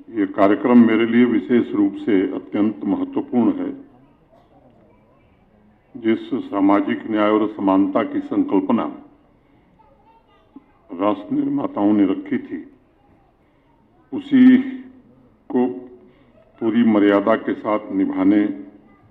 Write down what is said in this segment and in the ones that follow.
ये कार्यक्रम मेरे लिए विशेष रूप से अत्यंत महत्वपूर्ण है। जिस सामाजिक न्याय और समानता की संकल्पना राष्ट्र निर्माताओं ने रखी थी, उसी को पूरी मर्यादा के साथ निभाने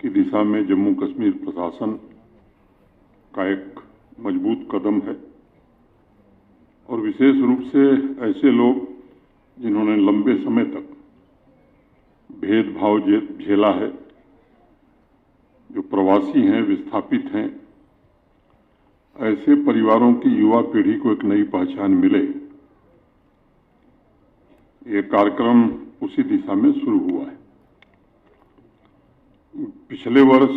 की दिशा में जम्मू कश्मीर प्रशासन का एक मजबूत कदम है। और विशेष रूप से ऐसे लोग जिन्होंने लंबे समय तक भेदभाव झेला है, जो प्रवासी हैं, विस्थापित हैं, ऐसे परिवारों की युवा पीढ़ी को एक नई पहचान मिले, ये कार्यक्रम उसी दिशा में शुरू हुआ है। पिछले वर्ष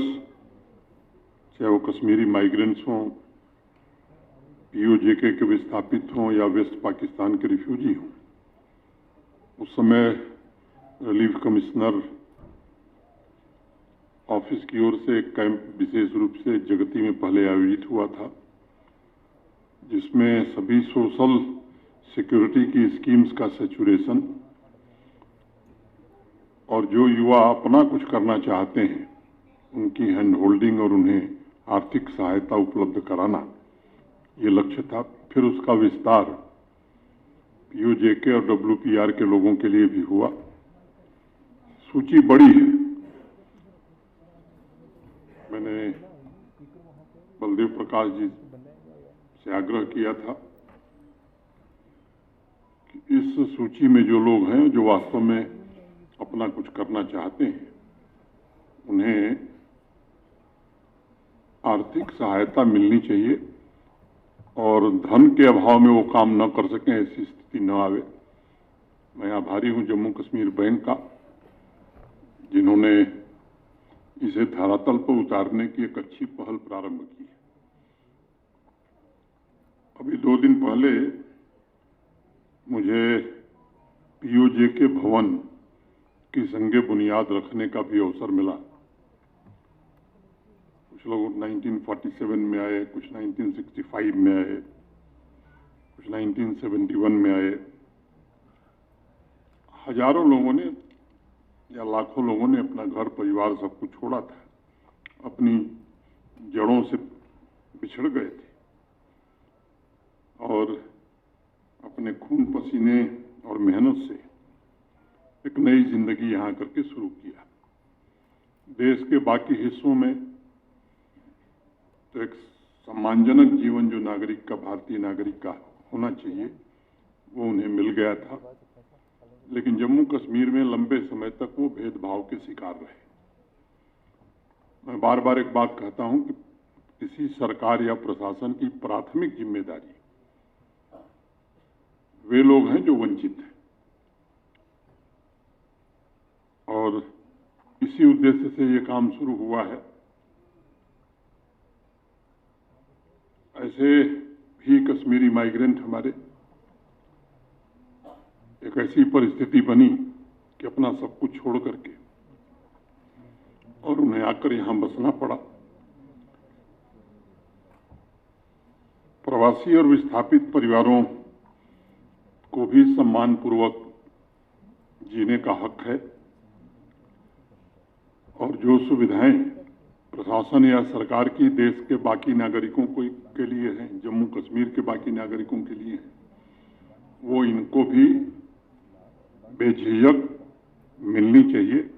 चाहे वो कश्मीरी माइग्रेंट्स हों, पीओजेके के विस्थापित हों या वेस्ट पाकिस्तान के रिफ्यूजी हों, उस समय रिलीफ कमिश्नर ऑफिस की ओर से एक कैंप विशेष रूप से जगती में पहले आयोजित हुआ था, जिसमें सभी सोशल सिक्योरिटी की स्कीम्स का सैचुरेशन और जो युवा अपना कुछ करना चाहते हैं उनकी हैंड होल्डिंग और उन्हें आर्थिक सहायता उपलब्ध कराना, ये लक्ष्य था। फिर उसका विस्तार पीओजेके और डब्ल्यूपीआर के लोगों के लिए भी हुआ। सूची बड़ी है। मैंने बलदेव प्रकाश जी से आग्रह किया था कि इस सूची में जो लोग हैं, जो वास्तव में अपना कुछ करना चाहते हैं, उन्हें आर्थिक सहायता मिलनी चाहिए और धन के अभाव में वो काम न कर सकें, ऐसी स्थिति न आवे। मैं आभारी हूं जम्मू कश्मीर बैंक का, जिन्होंने इसे धरातल पर उतारने की एक अच्छी पहल प्रारंभ की है। अभी 2 दिन पहले मुझे पीओजेके भवन की संगे बुनियाद रखने का भी अवसर मिला। कुछ लोग 1947 में आए, कुछ 1965 में आए, कुछ 1971 में आए। हजारों लोगों ने या लाखों लोगों ने अपना घर परिवार सब कुछ छोड़ा था, अपनी जड़ों से बिछड़ गए थे और अपने खून पसीने और मेहनत से एक नई जिंदगी यहां करके शुरू किया। देश के बाकी हिस्सों में तो एक सम्मानजनक जीवन जो नागरिक का, भारतीय नागरिक का होना चाहिए, वो उन्हें मिल गया था, लेकिन जम्मू कश्मीर में लंबे समय तक वो भेदभाव के शिकार रहे। मैं बार बार एक बात कहता हूं कि किसी सरकार या प्रशासन की प्राथमिक जिम्मेदारी वे लोग हैं जो वंचित हैं, और इसी उद्देश्य से ये काम शुरू हुआ है। ऐसे भी कश्मीरी माइग्रेंट हमारे एक ऐसी परिस्थिति बनी कि अपना सब कुछ छोड़ करके और उन्हें आकर यहां बसना पड़ा। प्रवासी और विस्थापित परिवारों को भी सम्मानपूर्वक जीने का हक है, और जो सुविधाएं प्रशासन या सरकार की देश के बाकी नागरिकों के लिए हैं, जम्मू कश्मीर के बाकी नागरिकों के लिए हैं, वो इनको भी बेझिझक मिलनी चाहिए।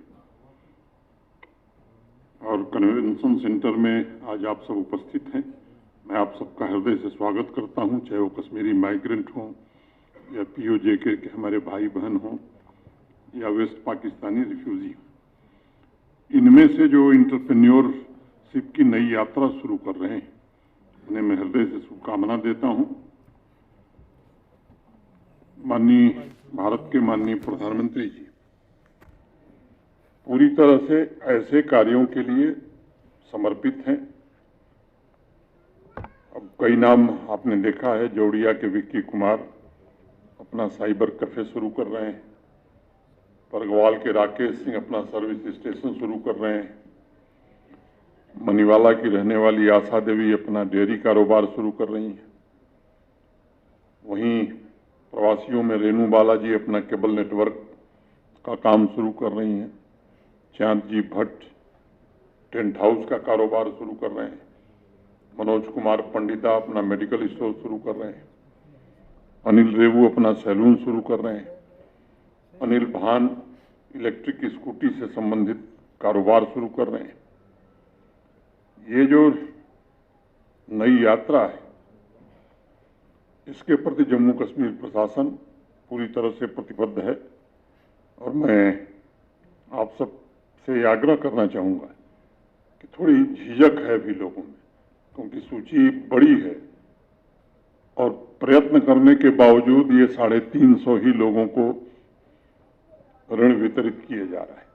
और कन्वेंशन सेंटर में आज आप सब उपस्थित हैं। मैं आप सबका हृदय से स्वागत करता हूं, चाहे वो कश्मीरी माइग्रेंट हों या पीओजेके के हमारे भाई बहन हों या वेस्ट पाकिस्तानी रिफ्यूजी हों। इनमें से जो इंटरप्रेन्योरशिप की नई यात्रा शुरू कर रहे हैं, उन्हें मैं हृदय से शुभकामना देता हूं। भारत के माननीय प्रधानमंत्री जी पूरी तरह से ऐसे कार्यों के लिए समर्पित हैं। अब कई नाम आपने देखा है, जोड़िया के विक्की कुमार अपना साइबर कैफे शुरू कर रहे हैं, परगवाल के राकेश सिंह अपना सर्विस स्टेशन शुरू कर रहे हैं, मनीवाला की रहने वाली आशा देवी अपना डेयरी कारोबार शुरू कर रही हैं, वहीं प्रवासियों में रेणु बालाजी अपना केबल नेटवर्क का काम शुरू कर रही हैं, चांद जी भट्ट टेंट हाउस का कारोबार शुरू कर रहे हैं, मनोज कुमार पंडिता अपना मेडिकल स्टोर शुरू कर रहे हैं, अनिल रेवू अपना सैलून शुरू कर रहे हैं, अनिल भान इलेक्ट्रिक स्कूटी से संबंधित कारोबार शुरू कर रहे हैं। ये जो नई यात्रा है, इसके प्रति जम्मू कश्मीर प्रशासन पूरी तरह से प्रतिबद्ध है और मैं आप सब से आग्रह करना चाहूँगा कि थोड़ी झिझक है भी लोगों में, क्योंकि सूची बड़ी है और प्रयत्न करने के बावजूद ये 350 ही लोगों को ऋण वितरित किए जा रहा है।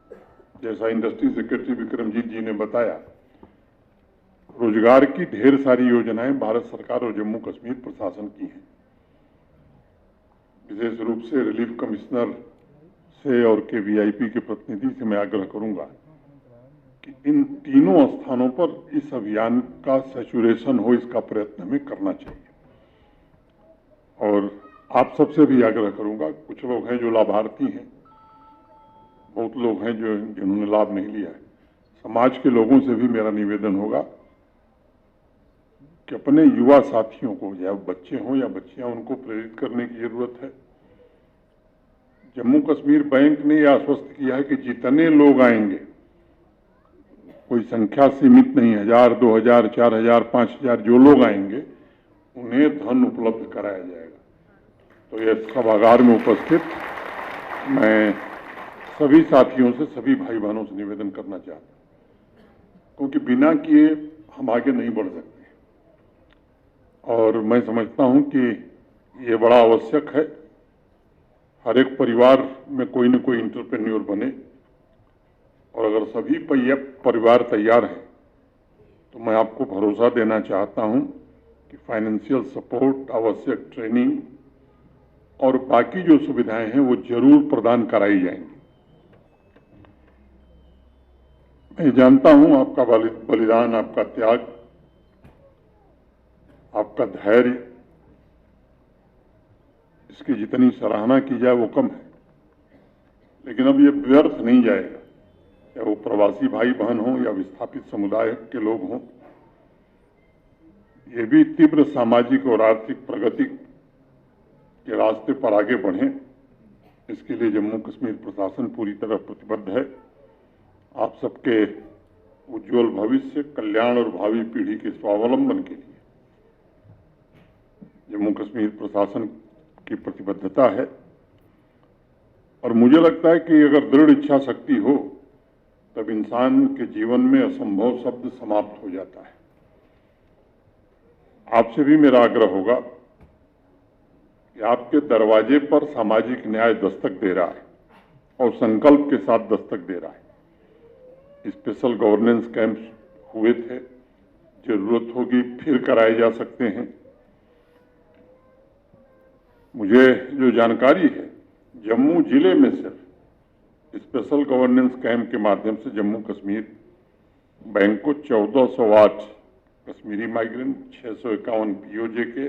जैसा इंडस्ट्री सेक्रेटरी विक्रमजीत जी ने बताया, रोजगार की ढेर सारी योजनाएं भारत सरकार और जम्मू कश्मीर प्रशासन की हैं। विशेष रूप से रिलीफ कमिश्नर से और KVIP के प्रतिनिधि से मैं आग्रह करूंगा कि इन तीनों स्थानों पर इस अभियान का सैचुरेशन हो, इसका प्रयत्न हमें करना चाहिए। और आप सबसे भी आग्रह करूंगा, कुछ लोग हैं जो लाभार्थी हैं, बहुत लोग हैं जिन्होंने लाभ नहीं लिया है। समाज के लोगों से भी मेरा निवेदन होगा कि अपने युवा साथियों को, या बच्चे हों या बच्चियां, उनको प्रेरित करने की जरूरत है। जम्मू कश्मीर बैंक ने यह आश्वस्त किया है कि जितने लोग आएंगे, कोई संख्या सीमित नहीं, 1000, 2000, 4000, 5000, जो लोग आएंगे उन्हें धन उपलब्ध कराया जाएगा। तो यह सभागार में उपस्थित मैं सभी साथियों से, सभी भाई बहनों से निवेदन करना चाहता हूं, क्योंकि बिना किए हम आगे नहीं बढ़ सकते। और मैं समझता हूं कि ये बड़ा आवश्यक है, हर एक परिवार में कोई न कोई एंटरप्रेन्योर बने, और अगर सभी परिवार तैयार हैं तो मैं आपको भरोसा देना चाहता हूं कि फाइनेंशियल सपोर्ट, आवश्यक ट्रेनिंग और बाकी जो सुविधाएं हैं वो जरूर प्रदान कराई जाएंगी। मैं जानता हूं आपका बलिदान, आपका त्याग, आपका धैर्य, इसकी जितनी सराहना की जाए वो कम है, लेकिन अब ये व्यर्थ नहीं जाएगा। या वो प्रवासी भाई बहन हों या विस्थापित समुदाय के लोग हों, ये भी तीव्र सामाजिक और आर्थिक प्रगति के रास्ते पर आगे बढ़ें, इसके लिए जम्मू कश्मीर प्रशासन पूरी तरह प्रतिबद्ध है। आप सबके उज्जवल भविष्य, कल्याण और भावी पीढ़ी के स्वावलंबन के लिए जम्मू कश्मीर प्रशासन की प्रतिबद्धता है। और मुझे लगता है कि अगर दृढ़ इच्छा शक्ति हो तब इंसान के जीवन में असंभव शब्द समाप्त हो जाता है। आपसे भी मेरा आग्रह होगा कि आपके दरवाजे पर सामाजिक न्याय दस्तक दे रहा है और संकल्प के साथ दस्तक दे रहा है। स्पेशल गवर्नेंस कैंप्स हुए थे, जरूरत होगी फिर कराए जा सकते हैं। मुझे जो जानकारी है, जम्मू जिले में सिर्फ स्पेशल गवर्नेंस कैंप के माध्यम से जम्मू कश्मीर बैंक को 1408 कश्मीरी माइग्रेंट, 651 POJ के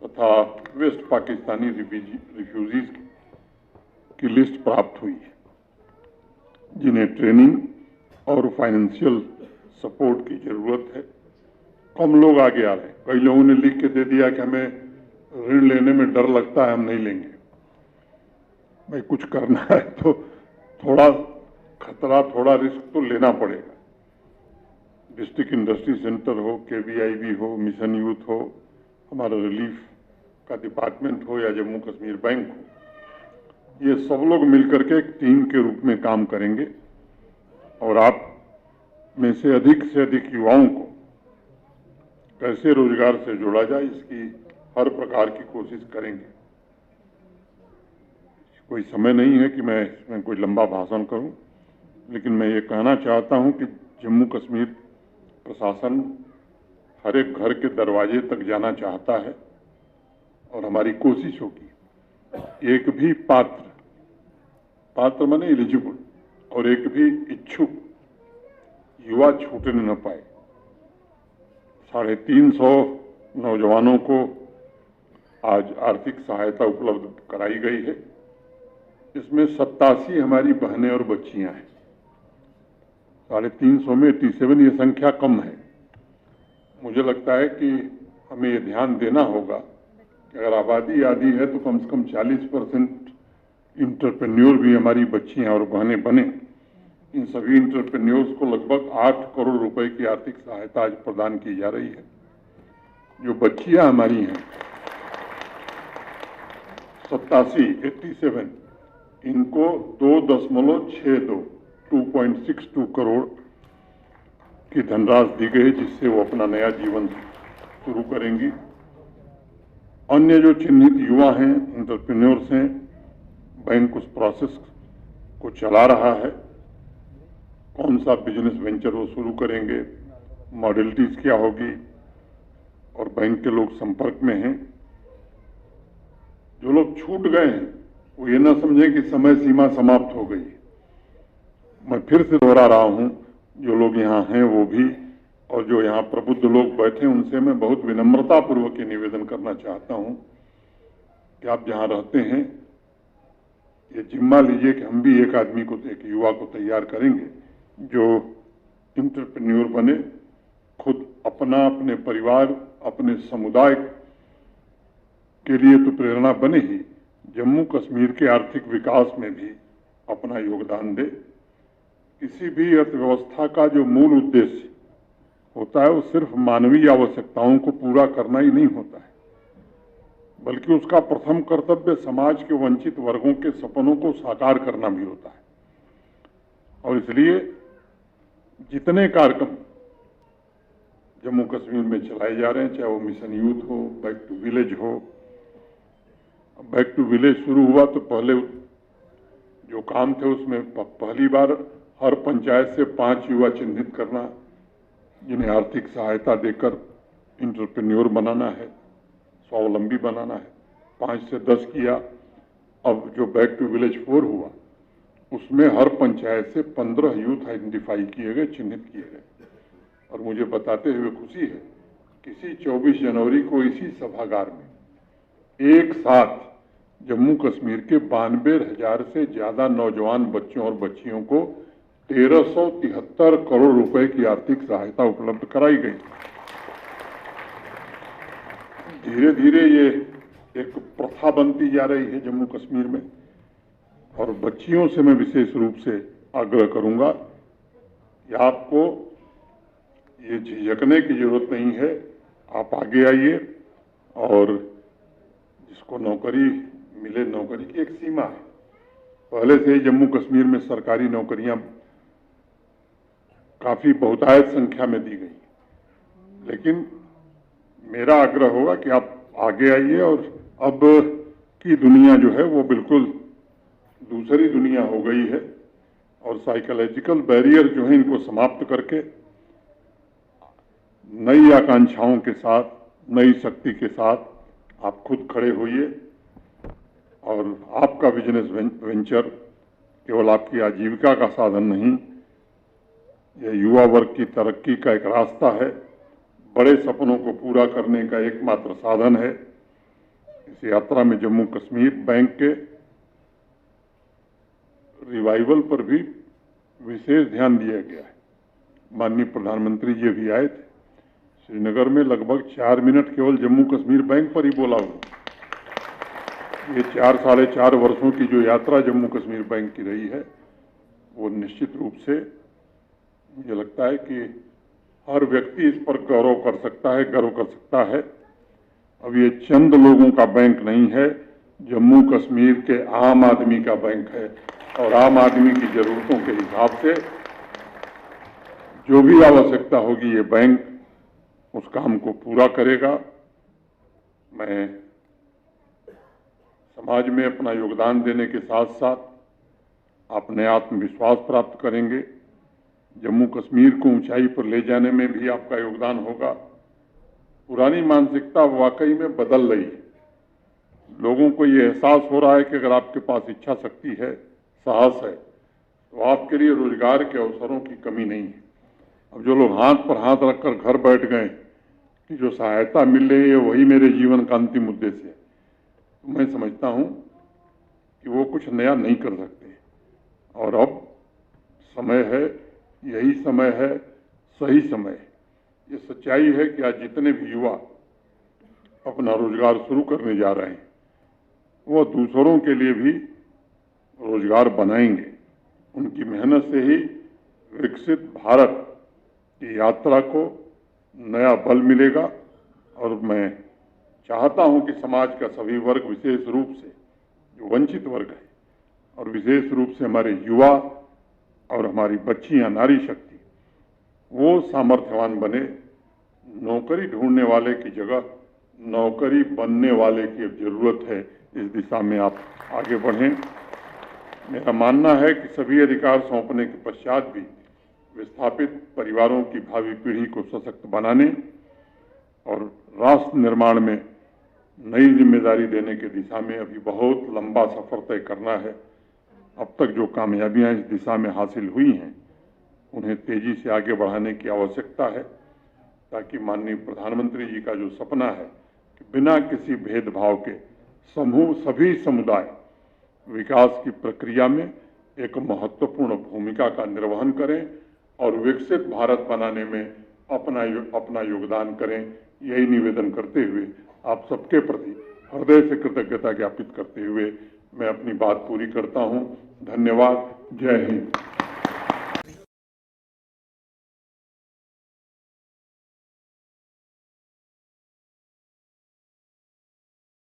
तथा वेस्ट पाकिस्तानी रिफ्यूजीज की लिस्ट प्राप्त हुई है, जिन्हें ट्रेनिंग और फाइनेंशियल सपोर्ट की जरूरत है। कम लोग आगे आ रहे हैं। कई लोगों ने लिख के दे दिया कि हमें ऋण लेने में डर लगता है, हम नहीं लेंगे। भाई कुछ करना है तो थोड़ा खतरा, थोड़ा रिस्क तो लेना पड़ेगा। डिस्ट्रिक्ट इंडस्ट्री सेंटर हो, KVIB हो, मिशन यूथ हो, हमारा रिलीफ का डिपार्टमेंट हो या जम्मू कश्मीर बैंक हो, ये सब लोग मिलकर के एक टीम के रूप में काम करेंगे और आप में से अधिक युवाओं को कैसे रोजगार से जोड़ा जाए, इसकी हर प्रकार की कोशिश करेंगे। कोई समय नहीं है कि मैं इसमें कोई लंबा भाषण करूं, लेकिन मैं ये कहना चाहता हूं कि जम्मू कश्मीर प्रशासन हर एक घर के दरवाजे तक जाना चाहता है और हमारी कोशिश होगी एक भी पात्र माने एलिजिबल और एक भी इच्छुक युवा छूटने न पाए। 350 नौजवानों को आज आर्थिक सहायता उपलब्ध कराई गई है इसमें 87 हमारी बहनें और बच्चियां हैं। 350 में 87 ये संख्या कम है। मुझे लगता है कि हमें ये ध्यान देना होगा कि अगर आबादी आधी है तो कम से कम 40% इंटरप्रेन्योर भी हमारी बच्चियां और बहनें बने। इन सभी इंटरप्रेन्योर्स को लगभग 8 करोड़ रुपए की आर्थिक सहायता आज प्रदान की जा रही है। जो बच्चियां हमारी हैं 87 इनको 2.62 करोड़ की धनराशि दी गई, जिससे वो अपना नया जीवन शुरू करेंगी। अन्य जो चिन्हित युवा हैं, एंटरप्रेन्योर्स हैं, बैंक उस प्रोसेस को चला रहा है। कौन सा बिजनेस वेंचर वो शुरू करेंगे, मॉडलिटीज क्या होगी, और बैंक के लोग संपर्क में हैं। जो लोग छूट गए हैं वो ये ना समझें कि समय सीमा समाप्त हो गई। मैं फिर से दोहरा रहा हूं, जो लोग यहाँ हैं वो भी, और जो यहाँ प्रबुद्ध लोग बैठे उनसे मैं बहुत विनम्रता पूर्वक ये निवेदन करना चाहता हूं कि आप जहाँ रहते हैं ये जिम्मा लीजिए कि हम भी एक आदमी को, एक युवा को तैयार करेंगे जो इंटरप्रेन्योर बने, खुद अपना, अपने परिवार, अपने समुदाय के लिए तो प्रेरणा बने ही, जम्मू कश्मीर के आर्थिक विकास में भी अपना योगदान दे। किसी भी अर्थव्यवस्था का जो मूल उद्देश्य होता है वो सिर्फ मानवीय आवश्यकताओं को पूरा करना ही नहीं होता है, बल्कि उसका प्रथम कर्तव्य समाज के वंचित वर्गों के सपनों को साकार करना भी होता है। और इसलिए जितने कार्यक्रम जम्मू कश्मीर में चलाए जा रहे हैं, चाहे वो मिशन यूथ हो, बैक टू विलेज हो। बैक टू विलेज शुरू हुआ तो पहले जो काम थे उसमें पहली बार हर पंचायत से 5 युवा चिन्हित करना, जिन्हें आर्थिक सहायता देकर इंटरप्रेन्योर बनाना है, स्वावलंबी बनाना है। 5 से 10 किया। अब जो बैक टू विलेज 4 हुआ उसमें हर पंचायत से 15 यूथ आइडेंटिफाई किए गए, चिन्हित किए गए। और मुझे बताते हुए खुशी है, किसी 24 जनवरी को इसी सभागार में एक साथ जम्मू कश्मीर के 92,000 से ज्यादा नौजवान बच्चों और बच्चियों को 1373 करोड़ रुपए की आर्थिक सहायता उपलब्ध कराई गई। धीरे धीरे ये एक प्रथा बनती जा रही है जम्मू कश्मीर में। और बच्चियों से मैं विशेष रूप से आग्रह करूंगा कि आपको ये झिझकने की जरूरत नहीं है, आप आगे आइए। और जिसको नौकरी मिले, नौकरी की एक सीमा है। पहले से ही जम्मू कश्मीर में सरकारी नौकरियां काफी बहुतायत संख्या में दी गई, लेकिन मेरा आग्रह होगा कि आप आगे आइए। और अब की दुनिया जो है वो बिल्कुल दूसरी दुनिया हो गई है, और साइकोलॉजिकल बैरियर जो है इनको समाप्त करके नई आकांक्षाओं के साथ, नई शक्ति के साथ आप खुद खड़े होइए। और आपका बिजनेस वेंचर केवल आपकी आजीविका का साधन नहीं, यह युवा वर्ग की तरक्की का एक रास्ता है, बड़े सपनों को पूरा करने का एकमात्र साधन है। इस यात्रा में जम्मू कश्मीर बैंक के रिवाइवल पर भी विशेष ध्यान दिया गया है। माननीय प्रधानमंत्री जी भी आए थे। श्रीनगर में लगभग 4 मिनट केवल जम्मू कश्मीर बैंक पर ही बोला हूँ। ये 4 साढ़े 4 वर्षों की जो यात्रा जम्मू कश्मीर बैंक की रही है, वो निश्चित रूप से मुझे लगता है कि हर व्यक्ति इस पर गौरव कर सकता है, गर्व कर सकता है। अब ये चंद लोगों का बैंक नहीं है, जम्मू कश्मीर के आम आदमी का बैंक है। और आम आदमी की जरूरतों के हिसाब से जो भी आवश्यकता होगी ये बैंक उस काम को पूरा करेगा। मैं समाज में अपना योगदान देने के साथ साथ अपने आत्मविश्वास प्राप्त करेंगे। जम्मू कश्मीर को ऊंचाई पर ले जाने में भी आपका योगदान होगा। पुरानी मानसिकता वाकई में बदल रही है। लोगों को ये एहसास हो रहा है कि अगर आपके पास इच्छा शक्ति है, साहस है, तो आपके लिए रोजगार के अवसरों की कमी नहीं है। अब जो लोग हाथ पर हाथ रखकर घर बैठ गए कि जो सहायता मिल रही है वही मेरे जीवन का अंतिम उद्देश्य है, तो मैं समझता हूं कि वो कुछ नया नहीं कर सकते, और अब समय है, यही समय है, सही समय है। ये सच्चाई है कि आज जितने भी युवा अपना रोजगार शुरू करने जा रहे हैं, वो दूसरों के लिए भी रोजगार बनाएंगे। उनकी मेहनत से ही विकसित भारत की यात्रा को नया बल मिलेगा। और मैं चाहता हूं कि समाज का सभी वर्ग, विशेष रूप से जो वंचित वर्ग है और विशेष रूप से हमारे युवा और हमारी बच्चियां, नारी शक्ति, वो सामर्थ्यवान बने। नौकरी ढूंढने वाले की जगह नौकरी बनने वाले की अब जरूरत है। इस दिशा में आप आगे बढ़ें। मेरा मानना है कि सभी अधिकार सौंपने के पश्चात भी विस्थापित परिवारों की भावी पीढ़ी को सशक्त बनाने और राष्ट्र निर्माण में नई जिम्मेदारी देने की दिशा में अभी बहुत लंबा सफर तय करना है। अब तक जो कामयाबियां इस दिशा में हासिल हुई हैं, उन्हें तेजी से आगे बढ़ाने की आवश्यकता है, ताकि माननीय प्रधानमंत्री जी का जो सपना है कि बिना किसी भेदभाव के सभी समुदाय विकास की प्रक्रिया में एक महत्वपूर्ण भूमिका का निर्वहन करें और विकसित भारत बनाने में अपना योगदान करें। यही निवेदन करते हुए आप सबके प्रति हृदय से कृतज्ञता ज्ञापित करते हुए मैं अपनी बात पूरी करता हूं। धन्यवाद। जय हिंद।